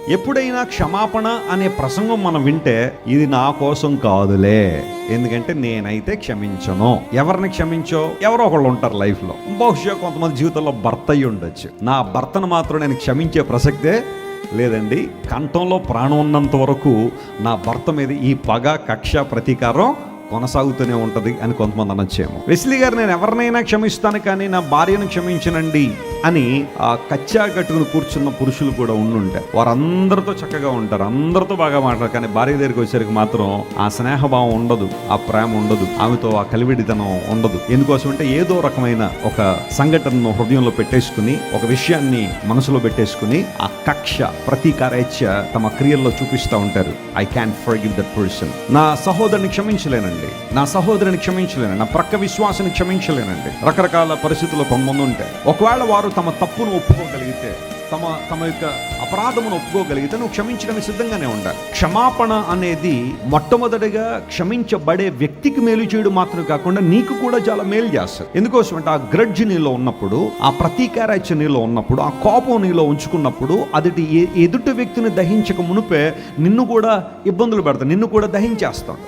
ఎప్పుడైనా క్షమాపణ అనే ప్రసంగం మనం వింటే ఇది నా కోసం కాదులే, ఎందుకంటే నేనైతే క్షమించను. ఎవరిని క్షమించో ఎవరో ఒకళ్ళు ఉంటారు లైఫ్లో. బహుశా కొంతమంది జీవితంలో భర్త అయ్యి ఉండొచ్చు. నా భర్తను మాత్రం నేను క్షమించే ప్రసక్తే లేదండి. కంఠంలో ప్రాణం ఉన్నంత వరకు నా భర్త మీద ఈ పగ, కక్ష, ప్రతీకారం కొనసాగుతూనే ఉంటుంది అని కొంతమంది అనొచ్చేమో. వెస్లీ గారు, నేను ఎవరినైనా క్షమిస్తాను కానీ నా భార్యను క్షమించనండి అని ఆ కచ్చా కట్టుకుని కూర్చున్న పురుషులు కూడా ఉండుంటారు. వారందరితో చక్కగా ఉంటారు, అందరితో బాగా మాట్లాడరు, కానీ భార్య దగ్గరికి వచ్చేసరికి మాత్రం ఆ స్నేహభావం ఉండదు, ఆ ప్రేమ ఉండదు, ఆమెతో ఆ కలివిడితనం ఉండదు. ఎందుకోసం అంటే ఏదో రకమైన ఒక సంఘటనను హృదయంలో పెట్టేసుకుని, ఒక విషయాన్ని మనసులో పెట్టేసుకుని ఆ కక్ష, ప్రతీకారేచ్ఛ తమ క్రియల్లో చూపిస్తూ ఉంటారు. I can forgive that person. నా సహోదరుని క్షమించలేనండి, నా సహోదరుని క్షమించలేను, నా ప్రక్క విశ్వాసాన్ని క్షమించలేనండి. రకరకాల పరిస్థితుల్లో కొంతమంది ఉంటాయి. ఒకవేళ వారు తమ తప్పును ఒప్పుకోగలిగితే, తమ యొక్క అపరాధమును ఒప్పుకోగలిగితే నువ్వు క్షమించడానికి సిద్ధంగానే ఉండాలి. క్షమాపణ అనేది మొట్టమొదటిగా క్షమించబడే వ్యక్తికి మేలు చేయడం మాత్రం కాకుండా నీకు కూడా చాలా మేలు చేస్తుంది. ఎందుకోసం అంటే ఆ గ్రడ్జ్ నీలో ఉన్నప్పుడు, ఆ ప్రతీకారాచ్య నీలో ఉన్నప్పుడు, ఆ కోపం నీలో ఉంచుకున్నప్పుడు అది ఎదుటి వ్యక్తిని దహించక మునిపే నిన్ను కూడా ఇబ్బందులు పెడతావు, నిన్ను కూడా దహించేస్తాం.